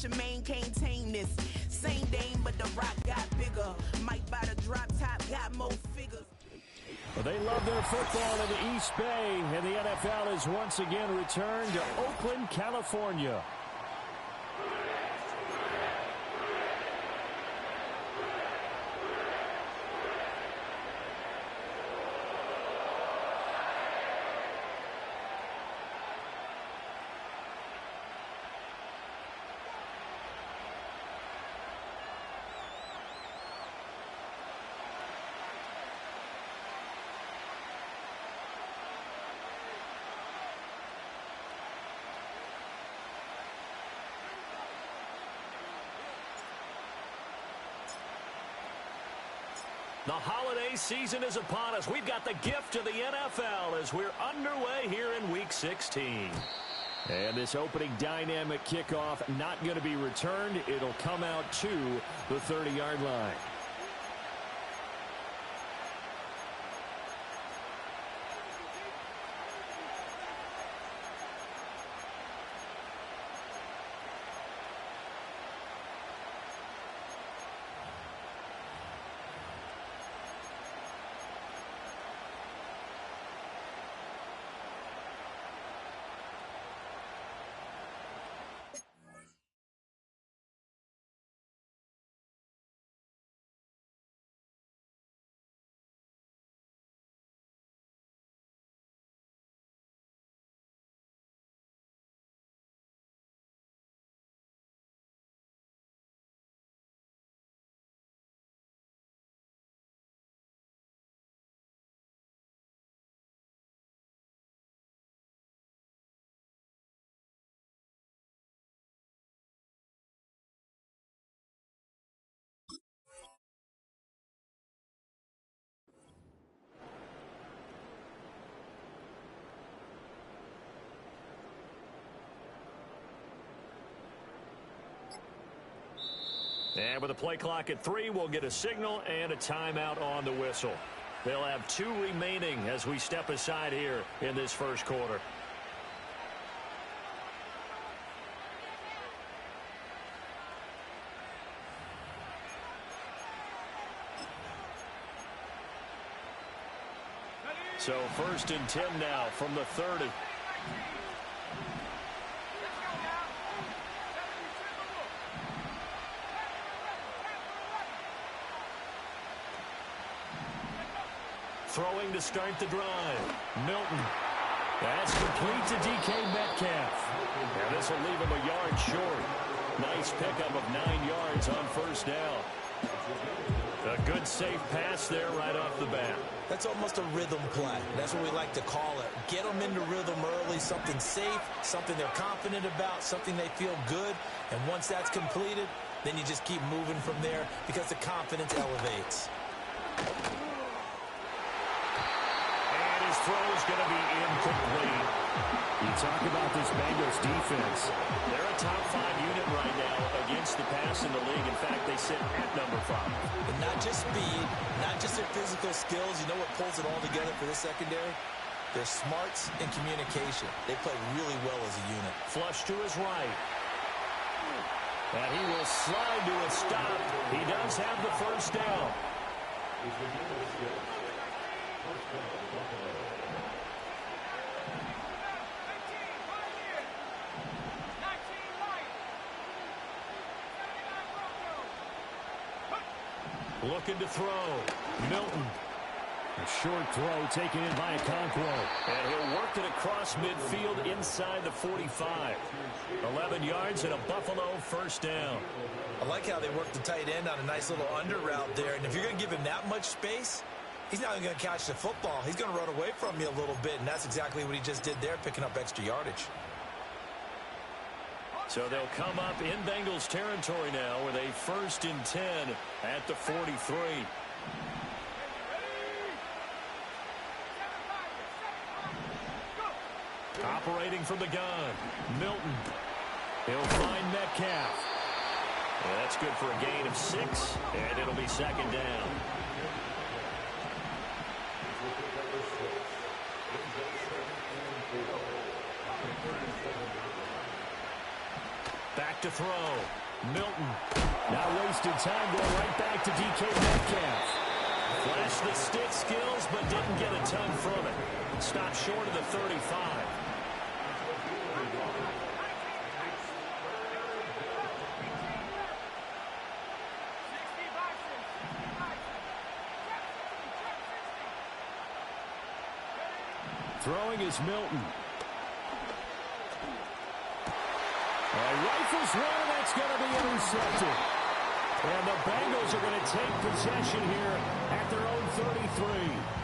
Tremaine can't tame this. Same Dame, but the rock got bigger. Mike by the drop top got more figures. Well, they love their football in the East Bay, and the NFL has once again returned to Oakland, California. The holiday season is upon us. We've got the gift of the NFL as we're underway here in Week 16. And this opening dynamic kickoff not going to be returned. It'll come out to the 30-yard line. And with the play clock at 3, we'll get a signal and a timeout on the whistle. They'll have 2 remaining as we step aside here in this first quarter. So 1st and 10 now from the 30. Throwing to start the drive. Milton. That's complete to DK Metcalf. And this will leave him a yard short. Nice pickup of 9 yards on first down. A good safe pass there right off the bat. That's almost a rhythm play. That's what we like to call it. Get them into rhythm early, something safe, something they're confident about, something they feel good. And once that's completed, then you just keep moving from there because the confidence elevates. Throw is going to be incomplete. You talk about this Bengals defense. They're a top 5 unit right now against the pass in the league. In fact, they sit at number 5. And not just speed, not just their physical skills. You know what pulls it all together for this secondary? Their smarts and communication. They play really well as a unit. Flush to his right. And he will slide to a stop. He does have the first down. Looking to throw. Milton. A short throw taken in by Okonkwo. And he'll work it across midfield inside the 45. 11 yards and a Buffalo first down. I like how they work the tight end on a nice little under route there. And if you're going to give him that much space, he's not even going to catch the football. He's going to run away from you a little bit, and that's exactly what he just did there, picking up extra yardage. So they'll come up in Bengals territory now with a 1st and 10 at the 43. Operating from the gun, Milton. He'll find Metcalf. Yeah, that's good for a gain of 6, and it'll be 2nd down. Back back to throw. Milton. Not wasting time, going right back to DK Metcalf. Flashed the stick skills, but didn't get a ton from it. Stopped short of the 35. Throwing is Milton. Rifles one, and that's going to be intercepted. And the Bengals are going to take possession here at their own 33.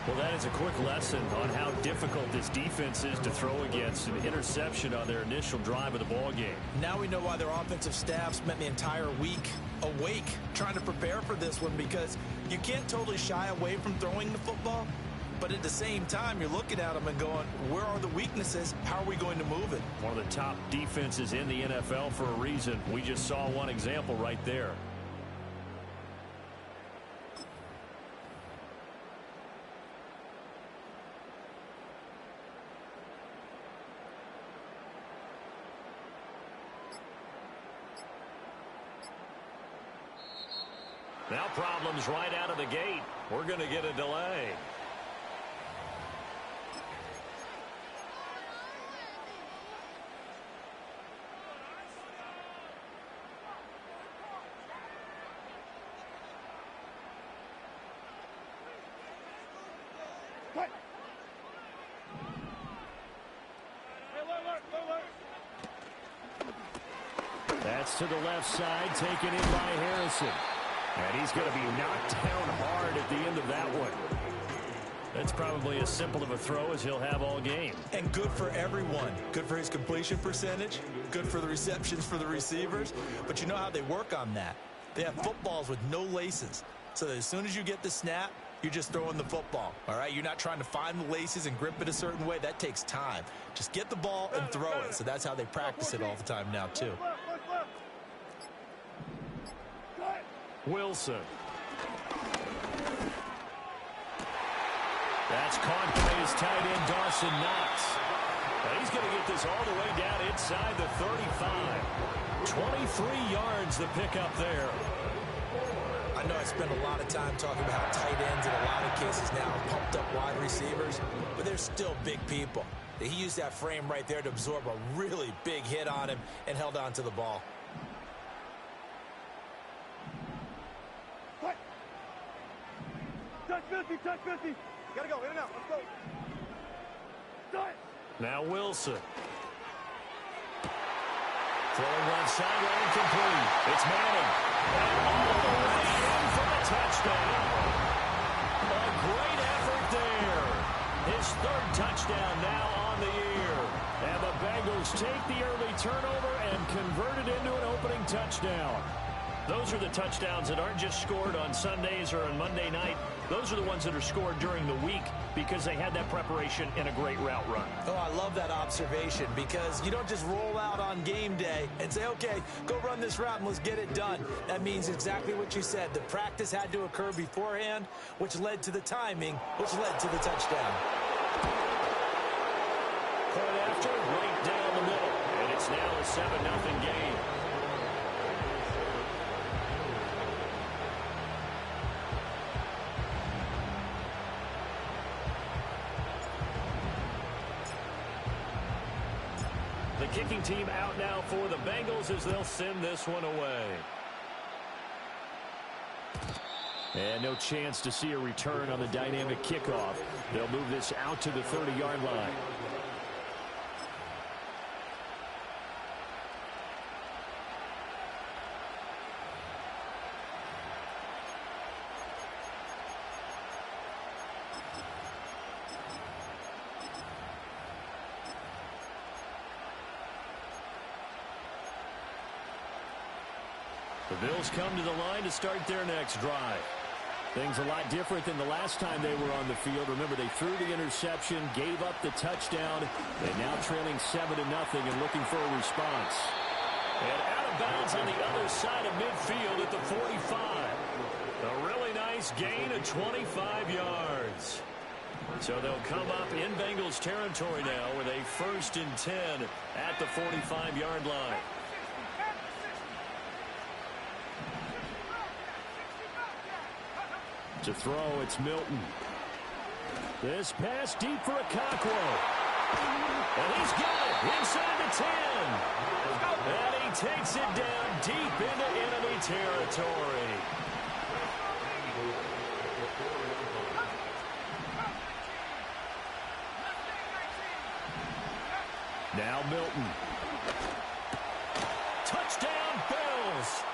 Well, that is a quick lesson on how difficult this defense is to throw against. An interception on their initial drive of the ball game. Now we know why their offensive staff spent the entire week awake trying to prepare for this one, because you can't totally shy away from throwing the football. But at the same time, you're looking at them and going, where are the weaknesses? How are we going to move it? One of the top defenses in the NFL for a reason. We just saw one example right there. Now problems right out of the gate. We're going to get a delay. That's to the left side, taken in by Harrison. And he's going to be knocked down hard at the end of that one. That's probably as simple of a throw as he'll have all game. And good for everyone. Good for his completion percentage. Good for the receptions for the receivers. But you know how they work on that. They have footballs with no laces. So that as soon as you get the snap, you're just throwing the football. All right? You're not trying to find the laces and grip it a certain way. That takes time. Just get the ball and throw it. So that's how they practice it all the time now, too. Wilson. That's caught by his tight end, Dawson Knox. And he's going to get this all the way down inside the 35. 23 yards the pickup there. I know I spend a lot of time talking about how tight ends in a lot of cases now are pumped up wide receivers, but they're still big people. He used that frame right there to absorb a really big hit on him and held on to the ball. Touch 50, touch 50. Gotta go, in and out, let's go. Now Wilson. Throwing one sideline complete. It's Manning. And all the way in for the touchdown. A great effort there. His third touchdown now on the year. And the Bengals take the early turnover and convert it into an opening touchdown. Those are the touchdowns that aren't just scored on Sundays or on Monday night. Those are the ones that are scored during the week because they had that preparation in a great route run. Oh, I love that observation, because you don't just roll out on game day and say, okay, go run this route and let's get it done. That means exactly what you said. The practice had to occur beforehand, which led to the timing, which led to the touchdown. Point after, right down the middle. And it's now a 7-0 game. The kicking team out now for the Bengals as they'll send this one away. And no chance to see a return on the dynamic kickoff. They'll move this out to the 30-yard line. The Bills come to the line to start their next drive. Things a lot different than the last time they were on the field. Remember, they threw the interception, gave up the touchdown. They're now trailing 7-0 and looking for a response. And out of bounds on the other side of midfield at the 45. A really nice gain of 25 yards. So they'll come up in Bengals territory now with a 1st and 10 at the 45-yard line. To throw, it's Milton. This pass deep for Okonkwo. And he's got it inside the 10. And he takes it down deep into enemy territory. Now Milton. Touchdown, Bills.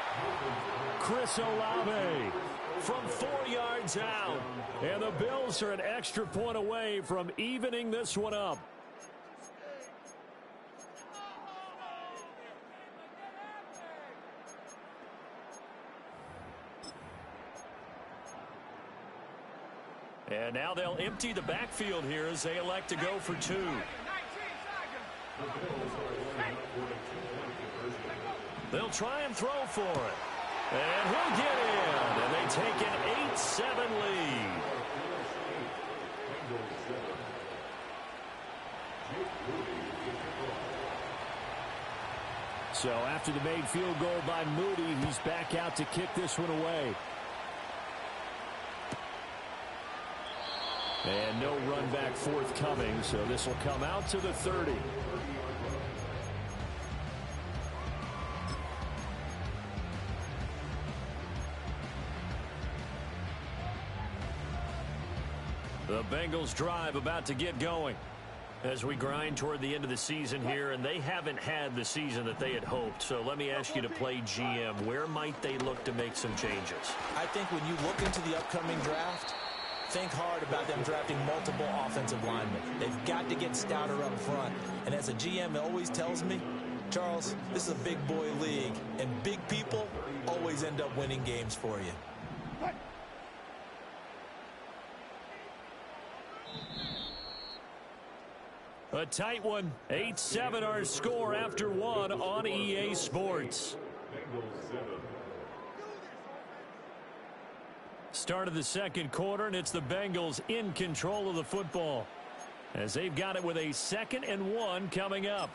Chris Olave from 4 yards out. And the Bills are an extra point away from evening this one up. And now they'll empty the backfield here as they elect to go for 2. They'll try and throw for it. And he'll get in. And they take an 8-7 lead. So after the made field goal by Moody, he's back out to kick this one away. And no run back forthcoming, so this will come out to the 30. The Bengals drive about to get going as we grind toward the end of the season here, and they haven't had the season that they had hoped. So let me ask you to play GM. Where might they look to make some changes? I think when you look into the upcoming draft, think hard about them drafting multiple offensive linemen. They've got to get stouter up front. And as a GM always tells me, Charles, this is a big boy league, and big people always end up winning games for you. A tight one. 8-7 our score after one on EA Sports. Start of the second quarter, and it's the Bengals in control of the football as they've got it with a 2nd and 1 coming up.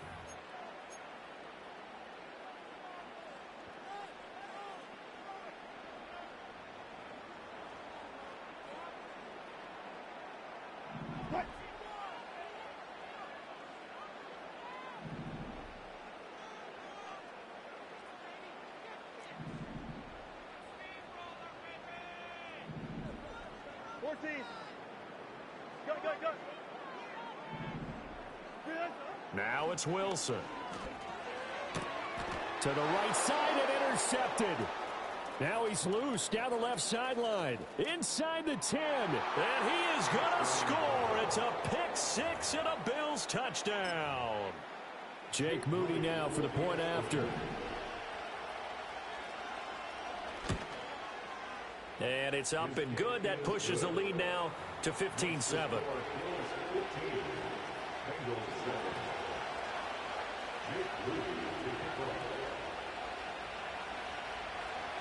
Now it's Wilson. To the right side and intercepted. Now he's loose down the left sideline. Inside the 10. And he is going to score. It's a pick 6 and a Bills touchdown. Jake Moody now for the point after. And it's up and good. That pushes the lead now to 15-7.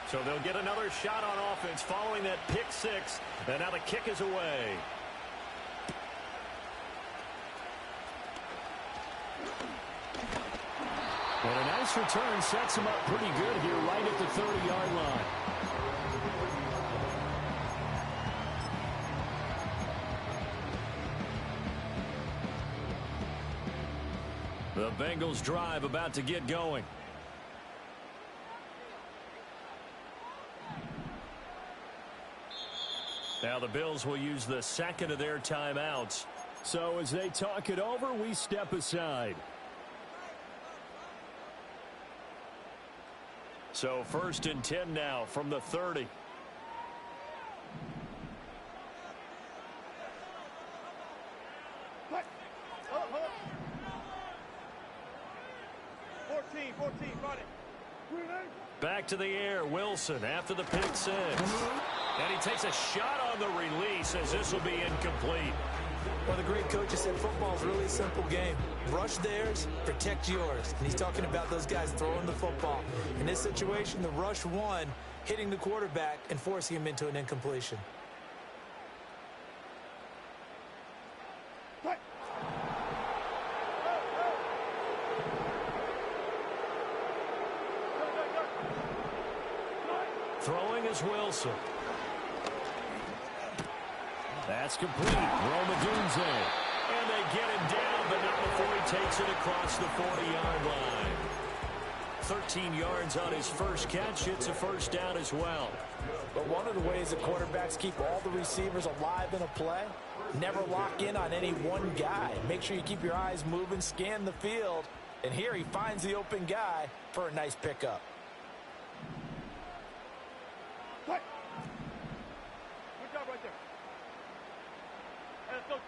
So they'll get another shot on offense following that pick 6. And now the kick is away. And a nice return sets him up pretty good here right at the 30-yard line. The Bengals drive about to get going. Now the Bills will use the second of their timeouts. So as they talk it over, we step aside. So 1st and 10 now from the 30. Back to the air, Wilson after the pick 6. And he takes a shot on the release as this will be incomplete. Well, the great coach has said football is really a simple game. Rush theirs, protect yours. And he's talking about those guys throwing the football. In this situation, the rush won, hitting the quarterback and forcing him into an incompletion. Throwing is Wilson. That's complete. Romadunze. And they get him down, but not before he takes it across the 40-yard line. 13 yards on his first catch. It's a first down as well. But one of the ways the quarterbacks keep all the receivers alive in a play, never lock in on any one guy. Make sure you keep your eyes moving, scan the field. And here he finds the open guy for a nice pickup. Good job right there. Hey, let's go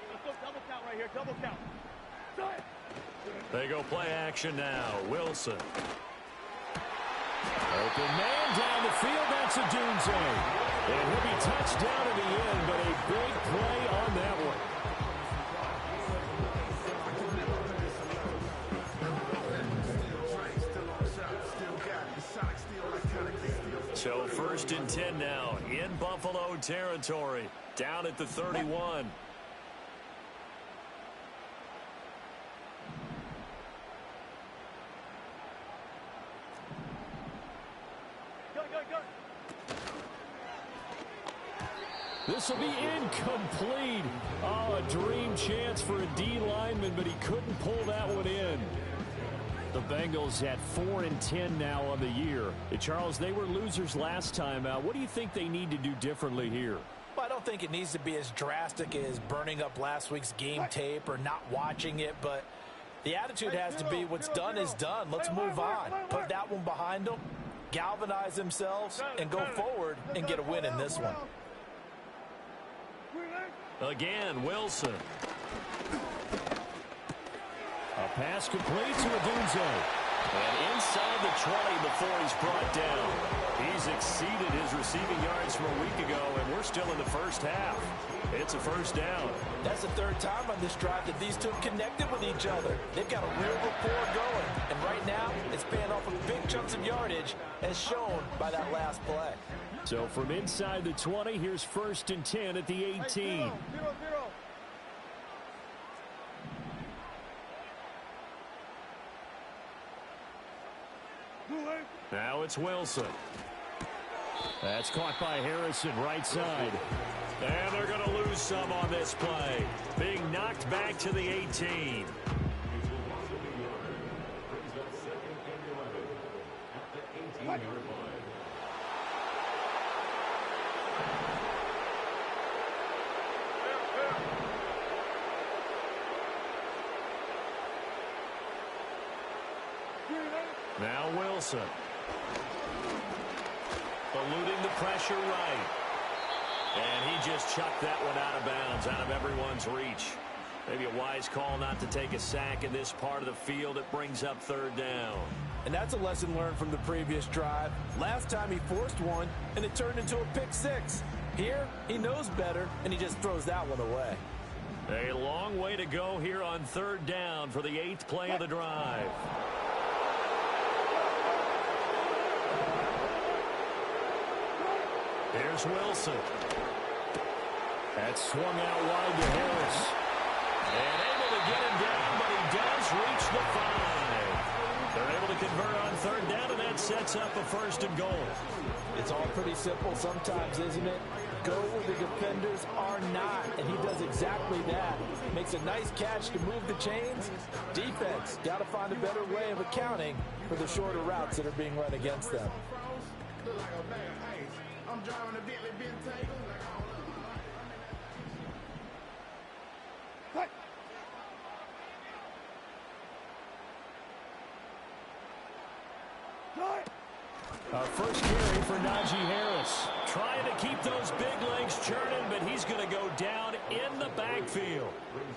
double count right here, double count. They go play action now. Wilson. Open man down the field. That's a Dunze. And he'll be touched down in the end, but a big play on that one. So 1st and 10 now in Buffalo territory. Down at the 31. This will be incomplete. Oh, a dream chance for a D lineman, but he couldn't pull that one in. The Bengals at 4 and 10 now on the year. Charles, they were losers last time out. What do you think they need to do differently here? Well, I don't think it needs to be as drastic as burning up last week's game tape or not watching it, but the attitude has to be what's done is done. Let's move on. Put that one behind them, galvanize themselves, and go forward and get a win in this one. Again, Wilson. A pass complete to Dunze. And inside the 20 before he's brought down. He's exceeded his receiving yards from a week ago, and we're still in the first half. It's a first down. That's the third time on this drive that these two have connected with each other. They've got a real rapport going. And right now, it's paying off with big chunks of yardage, as shown by that last play. So from inside the 20, here's 1st and 10 at the 18. Zero. Now it's Wilson. That's caught by Harrison, right side. And they're going to lose some on this play. Being knocked back to the 18. Now Wilson. Eluding the pressure right. And he just chucked that one out of bounds, out of everyone's reach. Maybe a wise call not to take a sack in this part of the field. It brings up 3rd down. And that's a lesson learned from the previous drive. Last time he forced one, and it turned into a pick 6. Here, he knows better, and he just throws that one away. A long way to go here on 3rd down for the 8th play of the drive. Here's Wilson. That's swung out wide to Harris. And able to get him down, but he does reach the 5. They're able to convert on 3rd down, and that sets up a 1st and goal. It's all pretty simple sometimes, isn't it? Go where the defenders are not, and he does exactly that. Makes a nice catch to move the chains. Defense, got to find a better way of accounting for the shorter routes that are being run against them. I'm driving a Bentley Bentayga. First carry for Najee Harris. Trying to keep those big legs churning, but he's going to go down in the backfield.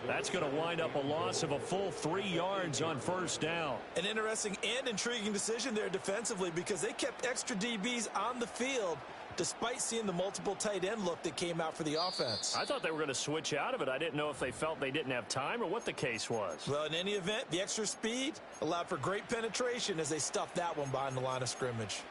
That's going to wind up a loss of a full 3 yards on 1st down. An interesting and intriguing decision there defensively, because they kept extra DBs on the field despite seeing the multiple tight end look that came out for the offense. I thought they were going to switch out of it. I didn't know if they felt they didn't have time or what the case was. Well, in any event, the extra speed allowed for great penetration as they stuffed that one behind the line of scrimmage.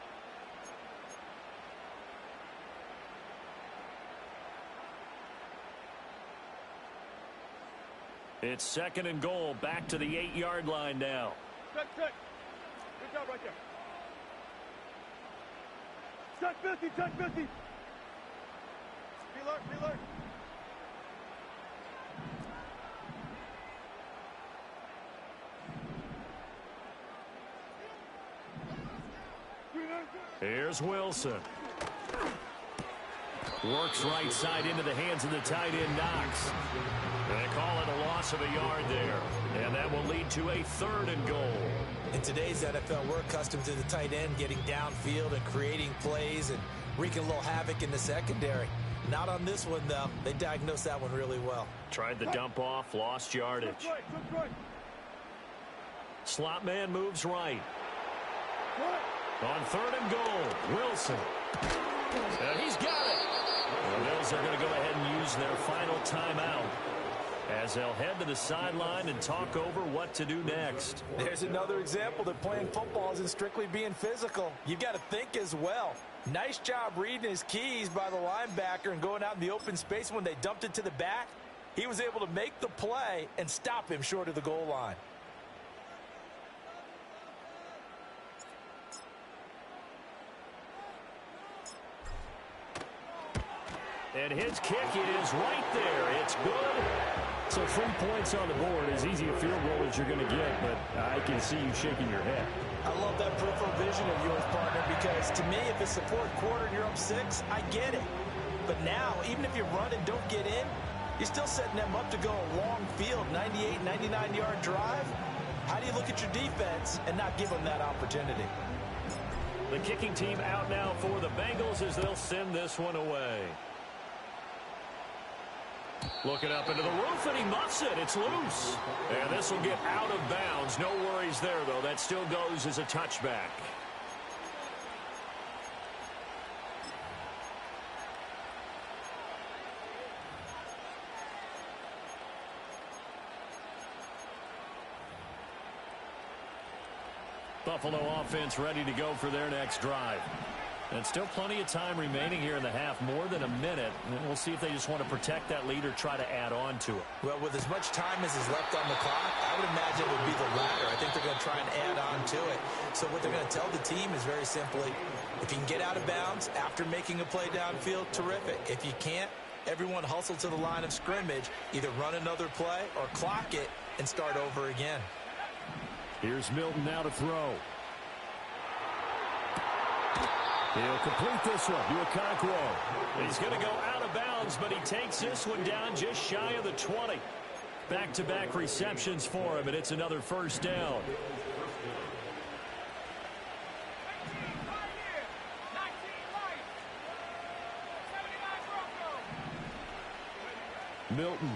It's 2nd and goal, back to the 8-yard line now. Check. Good job right there. Check 50. Be alert. Here's Wilson. Works right side into the hands of the tight end, Knox. They call it a loss of a yard there. And that will lead to a 3rd and goal. In today's NFL, we're accustomed to the tight end getting downfield and creating plays and wreaking a little havoc in the secondary. Not on this one, though. They diagnosed that one really well. Tried the dump off, lost yardage. Slot man moves right. On 3rd and goal, Wilson. And he's got it. The Bills are going to go ahead and use their final timeout as they'll head to the sideline and talk over what to do next. There's another example that playing football isn't strictly being physical. You've got to think as well. Nice job reading his keys by the linebacker and going out in the open space. When they dumped it to the back, he was able to make the play and stop him short of the goal line. And his kick is right there. It's good. So 3 points on the board, as easy a field goal as you're going to get, but I can see you shaking your head. I love that peripheral vision of yours, partner, because to me, if it's the 4th quarter and you're up 6, I get it. But now, even if you run and don't get in, you're still setting them up to go a long field, 98, 99-yard drive. How do you look at your defense and not give them that opportunity? The kicking team out now for the Bengals as they'll send this one away. Looking up into the roof, and he muffs it. It's loose. And this will get out of bounds. No worries there, though. That still goes as a touchback. Buffalo offense ready to go for their next drive. And still plenty of time remaining here in the half, more than a minute. And we'll see if they just want to protect that lead or try to add on to it. Well, with as much time as is left on the clock, I would imagine it would be the latter. I think they're going to try and add on to it. So what they're going to tell the team is very simply, if you can get out of bounds after making a play downfield, terrific. If you can't, everyone hustle to the line of scrimmage, either run another play or clock it and start over again. Here's Milton now to throw. He'll complete this one to Okonkwo. He's going to go out of bounds, but he takes this one down just shy of the 20. Back-to-back receptions for him, and it's another 1st down. Milton.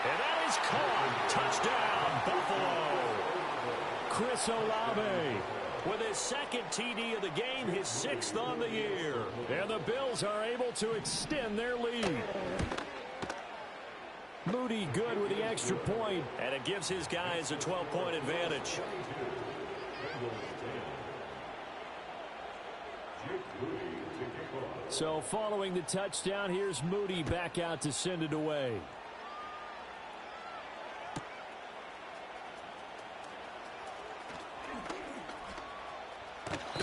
And that is caught. Touchdown, Buffalo. Chris Olave with his 2nd TD of the game, his 6th on the year. And the Bills are able to extend their lead. Moody good with the extra point. And it gives his guys a 12-point advantage. So following the touchdown, here's Moody back out to send it away.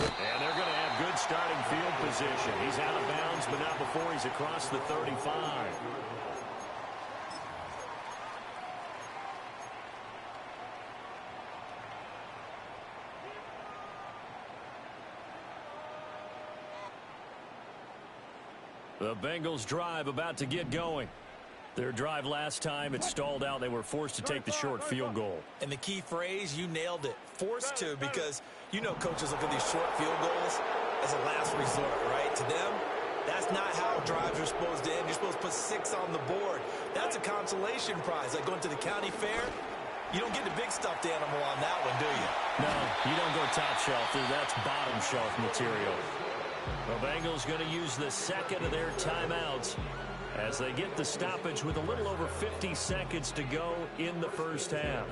And they're going to have good starting field position. He's out of bounds, but not before he's across the 35. The Bengals drive about to get going. Their drive last time, it stalled out. They were forced to take the short field goal. And the key phrase, you nailed it. Forced to, because you know coaches look at these short field goals as a last resort, right? To them, that's not how drives are supposed to end. You're supposed to put 6 on the board. That's a consolation prize. Like going to the county fair, you don't get the big stuffed animal on that one, do you? No, you don't go top shelf. That's bottom shelf material. The Bengals going to use the 2nd of their timeouts as they get the stoppage with a little over 50 seconds to go in the 1st half.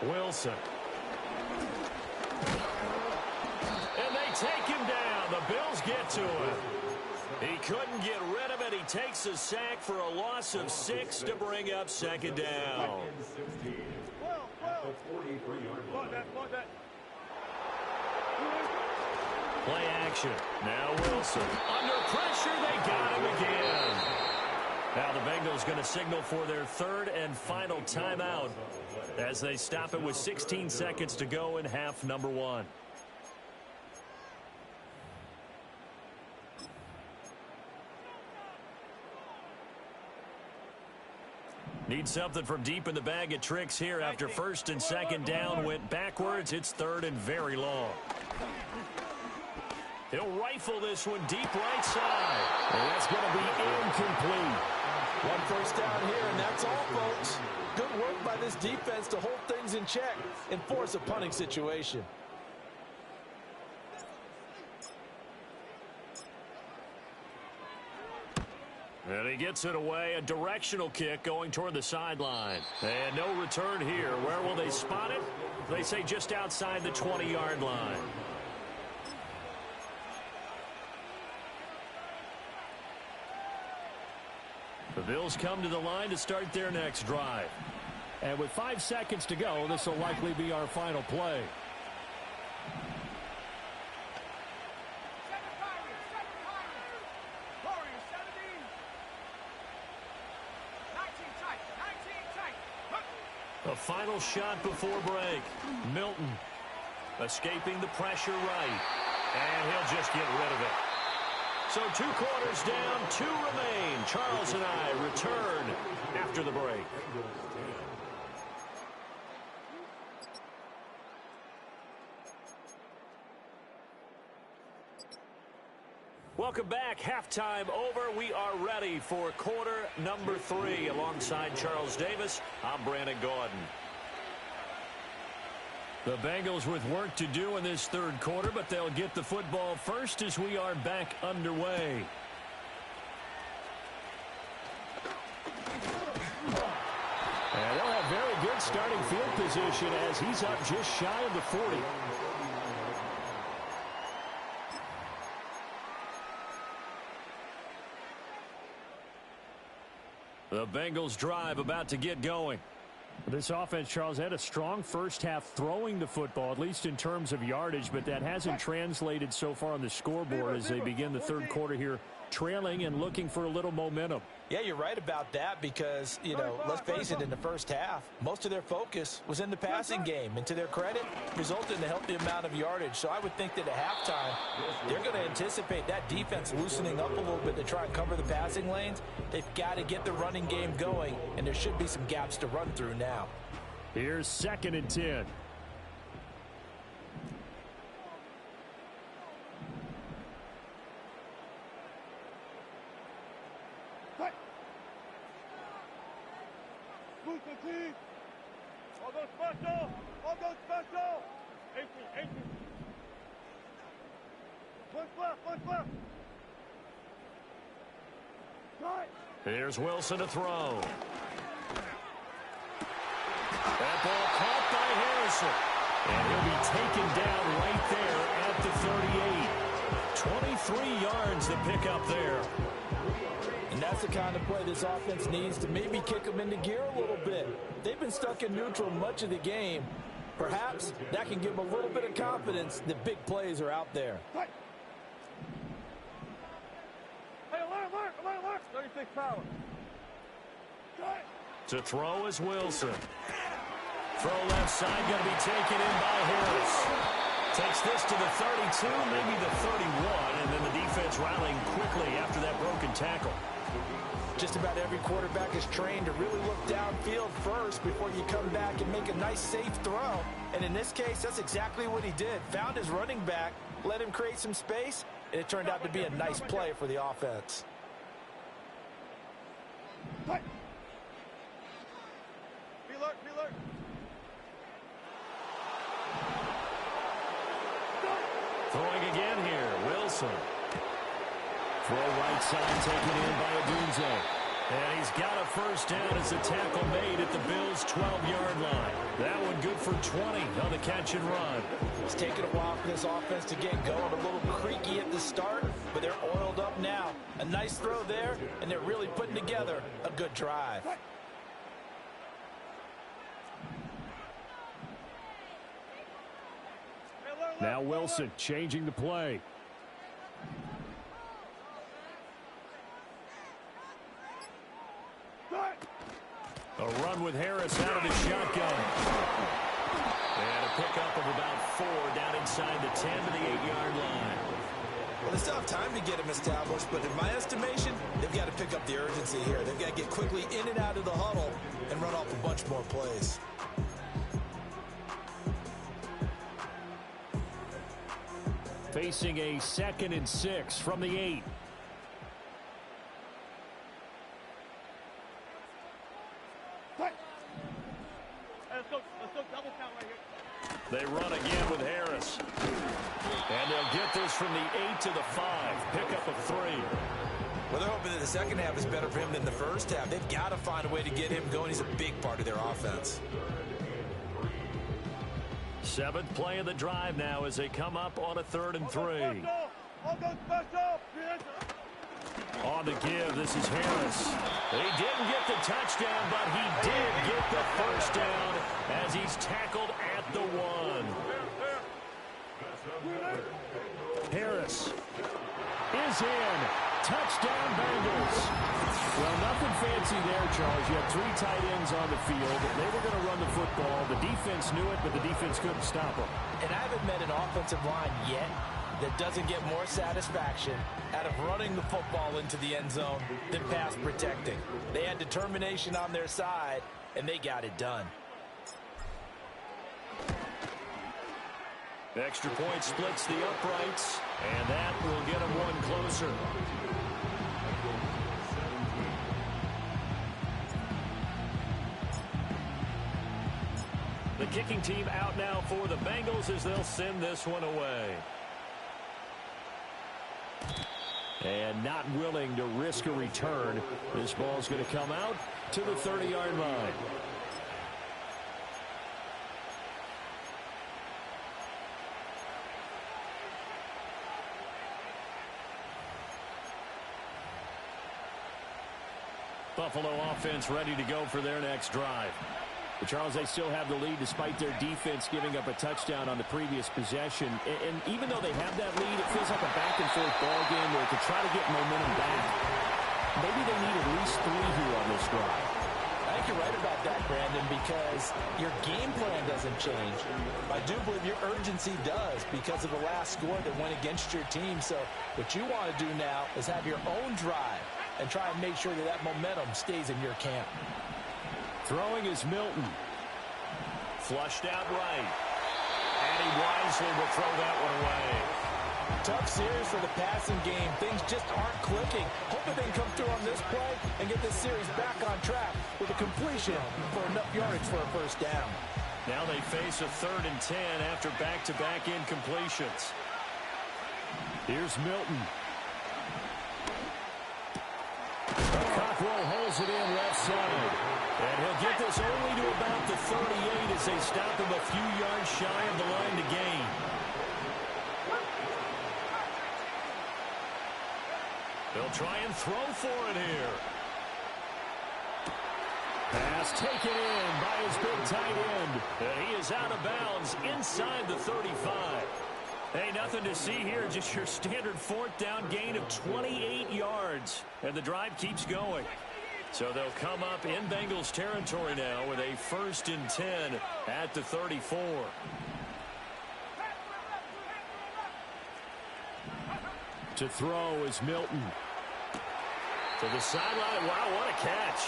Wilson. And they take him down. The Bills get to him. He couldn't get rid of it. He takes a sack for a loss of 6 to bring up second down. Play action. Now Wilson. Under pressure, they got him again. Now the Bengals going to signal for their third and final timeout as they stop it with 16 seconds to go in half number 1. Need something from deep in the bag of tricks here after first and second down went backwards. It's third and very long. He'll rifle this one deep right side. And that's going to be incomplete. One first down here, and that's all, folks. Good work by this defense to hold things in check and force a punting situation. And he gets it away. A directional kick going toward the sideline. And no return here. Where will they spot it? They say just outside the 20-yard line. The Bills come to the line to start their next drive. And with 5 seconds to go, this will likely be our final play. A final shot before break. Milton escaping the pressure right. And he'll just get rid of it. So 2 quarters down, 2 remain. Charles and I return after the break. Welcome back. Halftime over. We are ready for quarter number 3. Alongside Charles Davis, I'm Brandon Gaudin. The Bengals with work to do in this third quarter, but they'll get the football first as we are back underway. And they'll have very good starting field position as he's up just shy of the 40. The Bengals drive about to get going. This offense, Charles, had a strong first half throwing the football, at least in terms of yardage, but that hasn't translated so far on the scoreboard as they begin the third quarter here, trailing and looking for a little momentum. Yeah, you're right about that because, you know, let's face it, in the first half, most of their focus was in the passing game. And to their credit, resulted in a healthy amount of yardage. So I would think that at halftime, they're going to anticipate that defense loosening up a little bit to try and cover the passing lanes. They've got to get the running game going, and there should be some gaps to run through now. Here's 2nd and 10. Here's Wilson to throw. That ball caught by Harrison. And he'll be taken down right there at the 38. 23 yards to pick up there. And that's the kind of play this offense needs to maybe kick them into gear a little bit. They've been stuck in neutral much of the game. Perhaps that can give them a little bit of confidence that big plays are out there. To throw is Wilson. Throw left side, going to be taken in by Harris. Takes this to the 32, maybe the 31, and then the defense rallying quickly after that broken tackle. Just about every quarterback is trained to really look downfield first before you come back and make a nice, safe throw. And in this case, that's exactly what he did. Found his running back, let him create some space, and it turned out to be a nice play for the offense. Throwing again here, Wilson. Throw right side taken in by Adunze. And he's got a first down as a tackle made at the Bills' 12-yard line. That one good for 20 on the catch and run. It's taken a while for this offense to get going. A little creaky at the start, but they're oiled up now. A nice throw there, and they're really putting together a good drive. Now Wilson changing the play. A run with Harris out of the shotgun. And a pickup of about 4 down inside the 10 to the 8-yard line. Well, they still have time to get him established, but in my estimation, they've got to pick up the urgency here. They've got to get quickly in and out of the huddle and run off a bunch more plays. Facing a 2nd and 6 from the 8. Let's go double count right here. They run again with Harris. And they'll get this from the 8 to the 5. Pickup of 3. Well, they're hoping that the second half is better for him than the first half. They've got to find a way to get him going. He's a big part of their offense. 7th play of the drive now as they come up on a 3rd and 3. On the give, this is Harris. He didn't get the touchdown, but he did get the first down as he's tackled at the 1. Harris is in. Touchdown, Bengals. Well, nothing fancy there, Charles. You had 3 tight ends on the field. They were going to run the football. The defense knew it, but the defense couldn't stop them. And I haven't met an offensive line yet that doesn't get more satisfaction out of running the football into the end zone than pass protecting. They had determination on their side, and they got it done. Extra point splits the uprights, and that will get them one closer. The kicking team out now for the Bengals as they'll send this one away. And not willing to risk a return. This ball's going to come out to the 30-yard line. Buffalo offense ready to go for their next drive. But Charles, they still have the lead despite their defense giving up a touchdown on the previous possession. And even though they have that lead, it feels like a back-and-forth ball game where to try to get momentum back, maybe they need at least 3 here on this drive. I think you're right about that, Brandon, because your game plan doesn't change. I do believe your urgency does because of the last score that went against your team. So what you want to do now is have your own drive and try and make sure that that momentum stays in your camp. Throwing is Milton. Flushed out right. And he wisely will throw that one away. Tough series for the passing game. Things just aren't clicking. Hoping they can come through on this play and get this series back on track with a completion for enough yardage for a first down. Now they face a 3rd and 10 after back-to-back incompletions. Here's Milton. Cockrell holds it in left side. And he'll get this only to about the 38 as they stop him a few yards shy of the line to gain. They'll try and throw for it here. Pass taken in by his big tight end. And he is out of bounds inside the 35. Hey, nothing to see here, just your standard 4th down gain of 28 yards. And the drive keeps going. So they'll come up in Bengals territory now with a 1st and 10 at the 34. To throw is Milton. To the sideline. Wow, what a catch.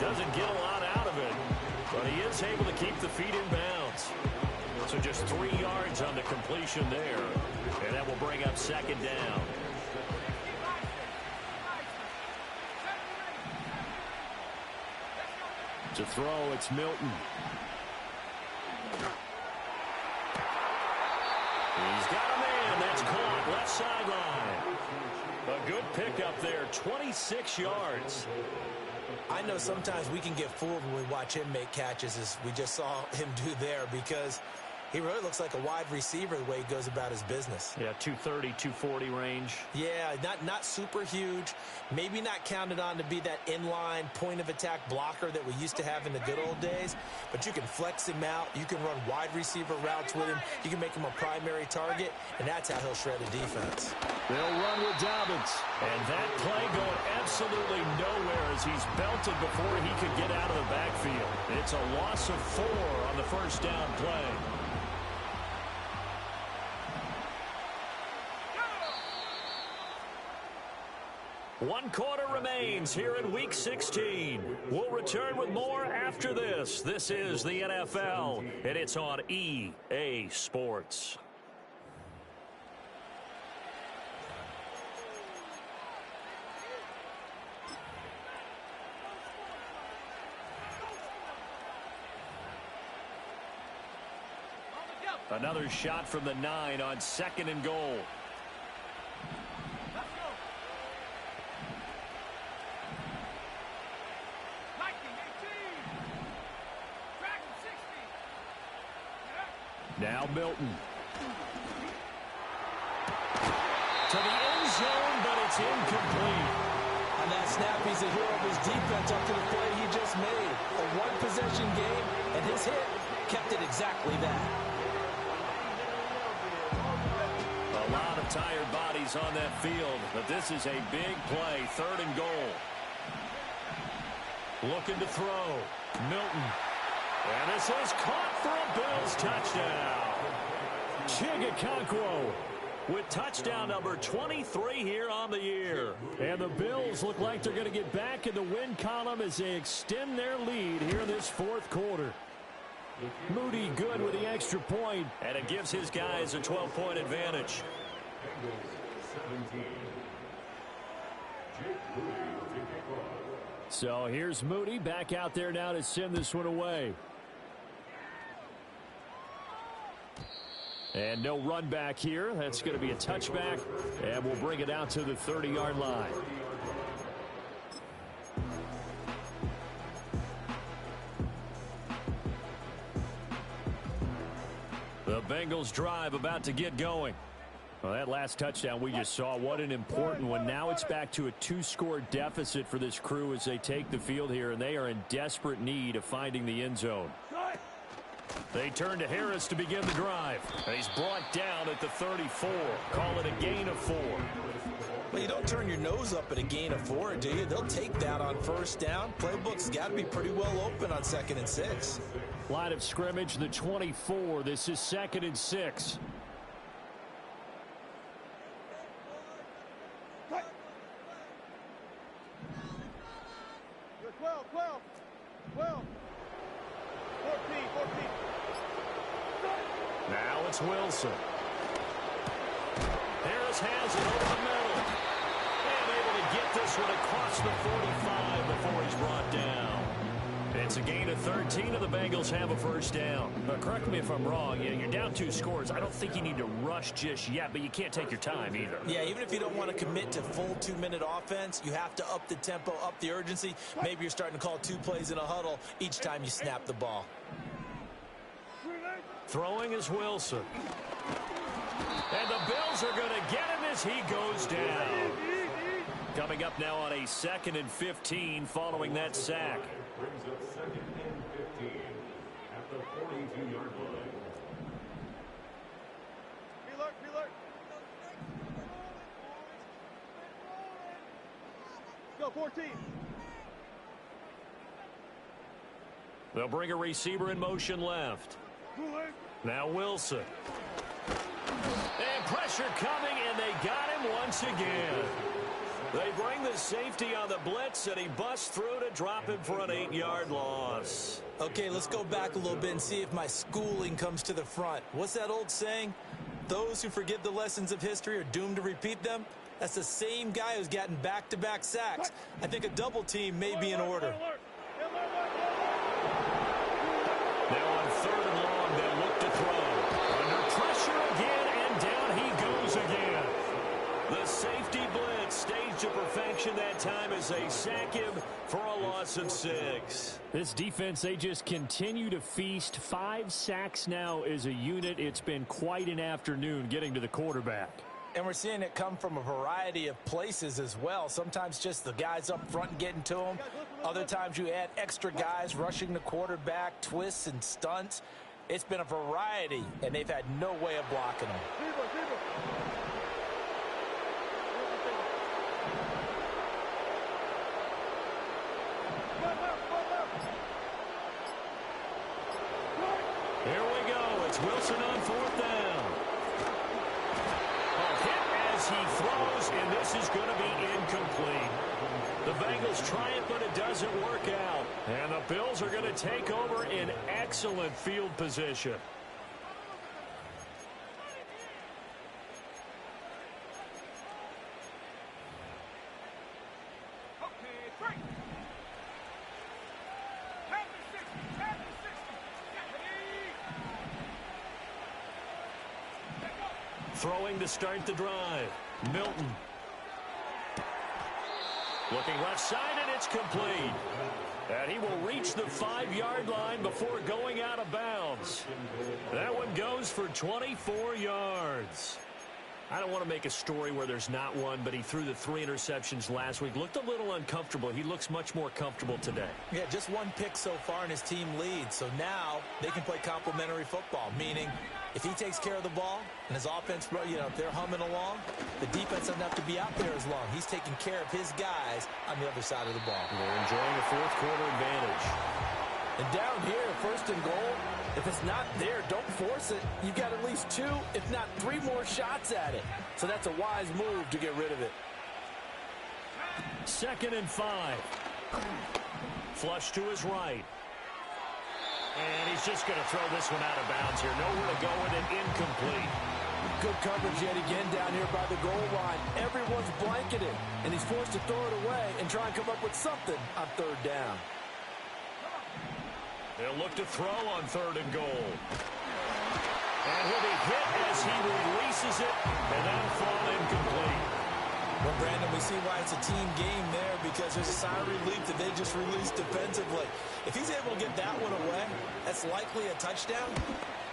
Doesn't get a lot out of it, but he is able to keep the feet in bounds. So just 3 yards on the completion there. And that will bring up 2nd down. To throw, it's Milton. He's got a man. That's caught left sideline. A good pickup there, 26 yards. I know sometimes we can get fooled when we watch him make catches, as we just saw him do there, because he really looks like a wide receiver the way he goes about his business. Yeah, 230, 240 range. Yeah, not super huge. Maybe not counted on to be that inline point-of-attack blocker that we used to have in the good old days. But you can flex him out. You can run wide receiver routes with him. You can make him a primary target, and that's how he'll shred a defense. They'll run with Dobbins. And that play going absolutely nowhere as he's belted before he could get out of the backfield. It's a loss of 4 on the first down play. One quarter remains here in Week 16. We'll return with more after this. This is the NFL, and it's on EA Sports. Another shot from the 9 on 2nd and goal. Now Milton. To the end zone, but it's incomplete. On that snap, he's a hero of his defense up to the play he just made. A one-possession game, and his hit kept it exactly that. A lot of tired bodies on that field, but this is a big play, 3rd and goal. Looking to throw. Milton. And this is caught for a Bills touchdown. Chigakonkwo with touchdown number 23 here on the year. And the Bills look like they're going to get back in the win column as they extend their lead here in this 4th quarter. Moody good with the extra point. And it gives his guys a 12-point advantage. So here's Moody back out there now to send this one away. And no run back here. That's going to be a touchback. And we'll bring it out to the 30-yard line. The Bengals drive about to get going. Well, that last touchdown we just saw, what an important one. Now it's back to a 2-score deficit for this crew as they take the field here, and they are in desperate need of finding the end zone. They turn to Harris to begin the drive. And he's brought down at the 34. Call it a gain of 4. Well, you don't turn your nose up at a gain of 4, do you? They'll take that on first down. Playbook's got to be pretty well open on 2nd and 6. Line of scrimmage, the 24. This is 2nd and 6. You're 12, 14. Now it's Wilson. Harris has it over the middle. And able to get this one across the 45 before he's brought down. It's a gain of 13, and the Bengals have a first down. Correct me if I'm wrong. You're down 2 scores. I don't think you need to rush just yet, but you can't take your time either. Yeah, even if you don't want to commit to full 2-minute offense, you have to up the tempo, up the urgency. Maybe you're starting to call 2 plays in a huddle each time you snap the ball. Throwing is Wilson. And the Bills are going to get him as he goes down. Coming up now on a 2nd and 15 following that sack. Brings up 2nd and 15 at the 42-yard line. Pre-alert. Go, 14. They'll bring a receiver in motion left. Now Wilson. And pressure coming, and they got him once again. They bring the safety on the blitz, and he busts through to drop him for an 8-yard loss. Okay, let's go back a little bit and see if my schooling comes to the front. What's that old saying? Those who forget the lessons of history are doomed to repeat them. That's the same guy who's gotten back-to-back sacks. I think a double team may be in order. Now on 3rd and long, they'll look to throw. Under pressure again, and down he goes again. The safety blitz to perfection that time as they sack him for a loss of 6. This defense, they just continue to feast. 5 sacks now as a unit. It's been quite an afternoon getting to the quarterback. And we're seeing it come from a variety of places as well. Sometimes just the guys up front getting to him. Other times you add extra guys rushing the quarterback, twists and stunts. It's been a variety, and they've had no way of blocking him. Here we go. It's Wilson on 4th down. A hit as he throws, and this is going to be incomplete. The Bengals try it, but it doesn't work out. And the Bills are going to take over in excellent field position. Throwing to start the drive. Milton. Looking left side, and it's complete. And he will reach the 5-yard line before going out of bounds. That one goes for 24 yards. I don't want to make a story where there's not one, but he threw the 3 interceptions last week. Looked a little uncomfortable. He looks much more comfortable today. Yeah, just 1 pick so far, and his team leads. So now they can play complementary football, meaning if he takes care of the ball and his offense, if they're humming along, the defense doesn't have to be out there as long. He's taking care of his guys on the other side of the ball. They're enjoying a 4th quarter advantage. And down here, 1st and goal, if it's not there, don't force it. You've got at least 2, if not 3 more shots at it. So that's a wise move to get rid of it. 2nd and 5. Flush to his right. And he's just going to throw this one out of bounds here. Nowhere to go with it. Incomplete. Good coverage yet again down here by the goal line. Everyone's blanketed, and he's forced to throw it away and try and come up with something on 3rd down. They'll look to throw on 3rd and goal. And he'll be hit as he releases it, and that'll fall incomplete. Well, Brandon, we see why it's a team game there, because there's a sigh of relief that they just released defensively. If he's able to get that one away, that's likely a touchdown.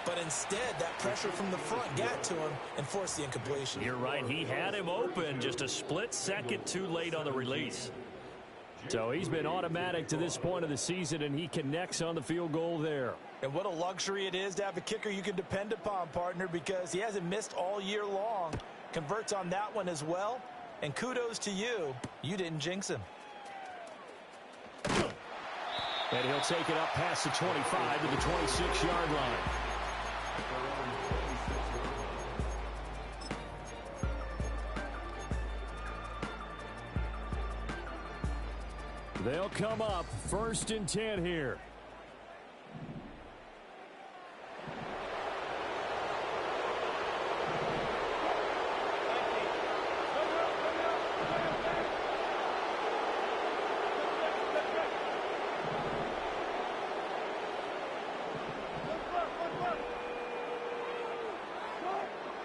But instead, that pressure from the front got to him and forced the incompletion. You're right. He had him open just a split second too late on the release. So he's been automatic to this point of the season, and he connects on the field goal there. And what a luxury it is to have a kicker you can depend upon, partner, because he hasn't missed all year long. Converts on that one as well. And kudos to you. You didn't jinx him. And he'll take it up past the 25 to the 26-yard line. They'll come up 1st and 10 here.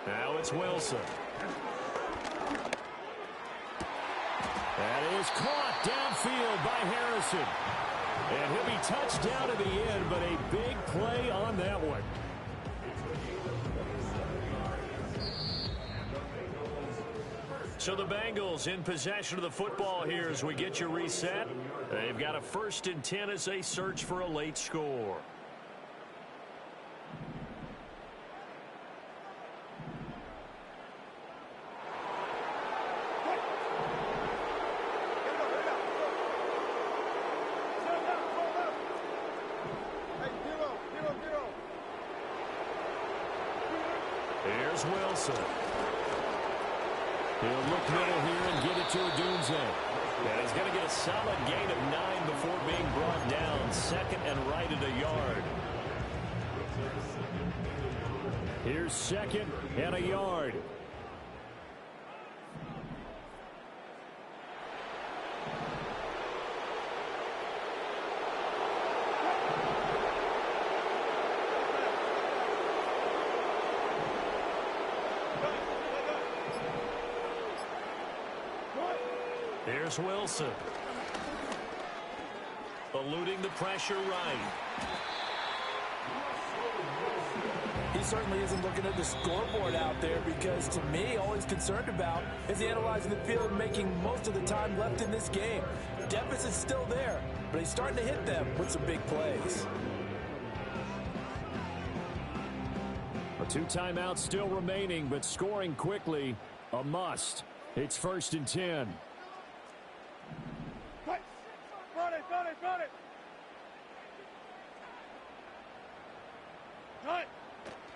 Now it's Wilson. That is caught downfield by Harrison. And he'll be touched down at the end, but a big play on that one. So the Bengals in possession of the football here as we get you reset. They've got a 1st and 10 as they search for a late score. Here's Wilson. He'll look middle here and get it to Odunze. And he's going to get a solid gain of 9 before being brought down. 2nd and right at a yard. Here's 2nd and a yard. Here's Wilson. Eluding the pressure right. He certainly isn't looking at the scoreboard out there because, to me, all he's concerned about is analyzing the field and making most of the time left in this game. Deficit's still there, but he's starting to hit them with some big plays. 2 timeouts still remaining, but scoring quickly, a must. It's 1st and 10. Run it. Cut.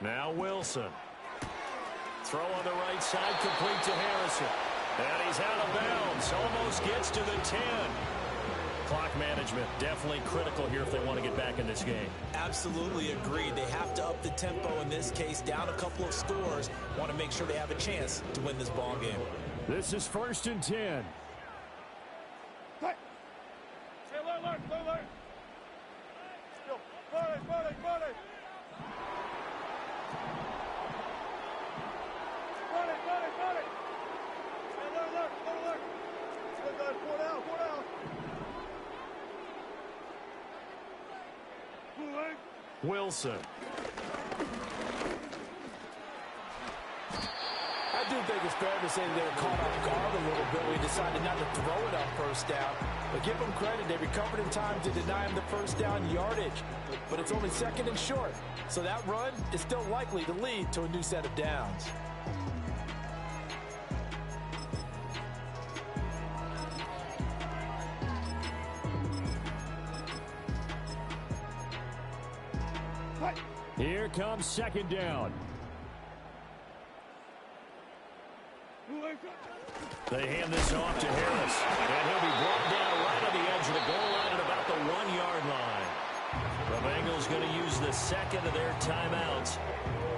Now Wilson. Throw on the right side, complete to Harrison. And he's out of bounds. Almost gets to the 10. Clock management definitely critical here if they want to get back in this game. Absolutely agreed. They have to up the tempo in this case, down a couple of scores. Want to make sure they have a chance to win this ball game. This is 1st and 10. Hey, alert. Still. Run it. Run it. Alert. Four down. Wilson. I do think it's fair to say they were caught off guard a little bit. We decided not to throw it on 1st down. But give them credit. They recovered in time to deny him the 1st down yardage. But it's only 2nd and short. So that run is still likely to lead to a new set of downs. Here comes 2nd down. They hand this off to Harris. And he'll be brought down right on the edge of the goal line at about the 1-yard line. The Bengals going to use the 2nd of their timeouts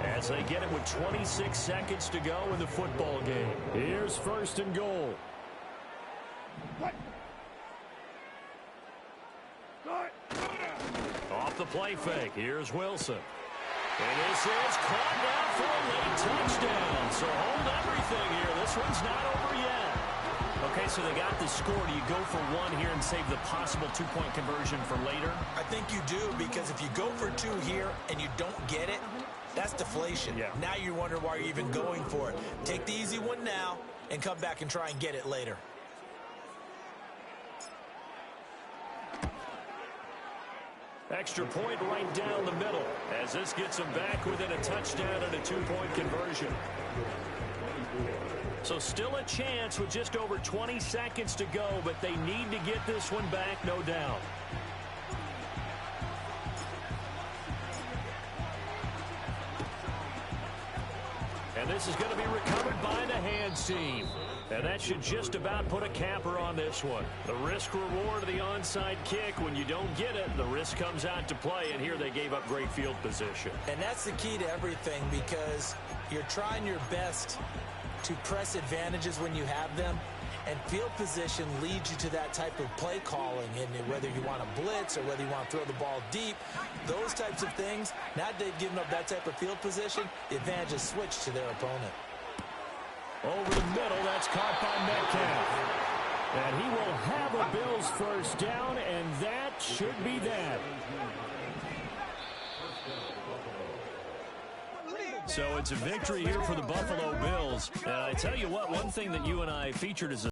as they get it with 26 seconds to go in the football game. Here's 1st and goal. Off the play fake. Here's Wilson. And this is caught down for a late touchdown. So hold everything here. This one's not over yet. Okay, so they got the score. Do you go for 1 here and save the possible 2-point conversion for later? I think you do, because if you go for 2 here and you don't get it, that's deflation. Yeah. Now you wonder why you're even going for it. Take the easy one now and come back and try and get it later. Extra point right down the middle as this gets them back within a touchdown and a 2-point conversion. So still a chance with just over 20 seconds to go, but they need to get this one back, no doubt. And this is going to be recovered by the hands team. And that should just about put a capper on this one. The risk-reward of the onside kick, when you don't get it, the risk comes out to play, and here they gave up great field position. And that's the key to everything, because you're trying your best to press advantages when you have them, and field position leads you to that type of play calling, and whether you want to blitz or whether you want to throw the ball deep, those types of things. Now that they've given up that type of field position, the advantage is switched to their opponent. Over the middle, that's caught by Metcalf. And he will have a Bills 1st down, and that should be that. So it's a victory here for the Buffalo Bills. And I tell you what, one thing that you and I featured as a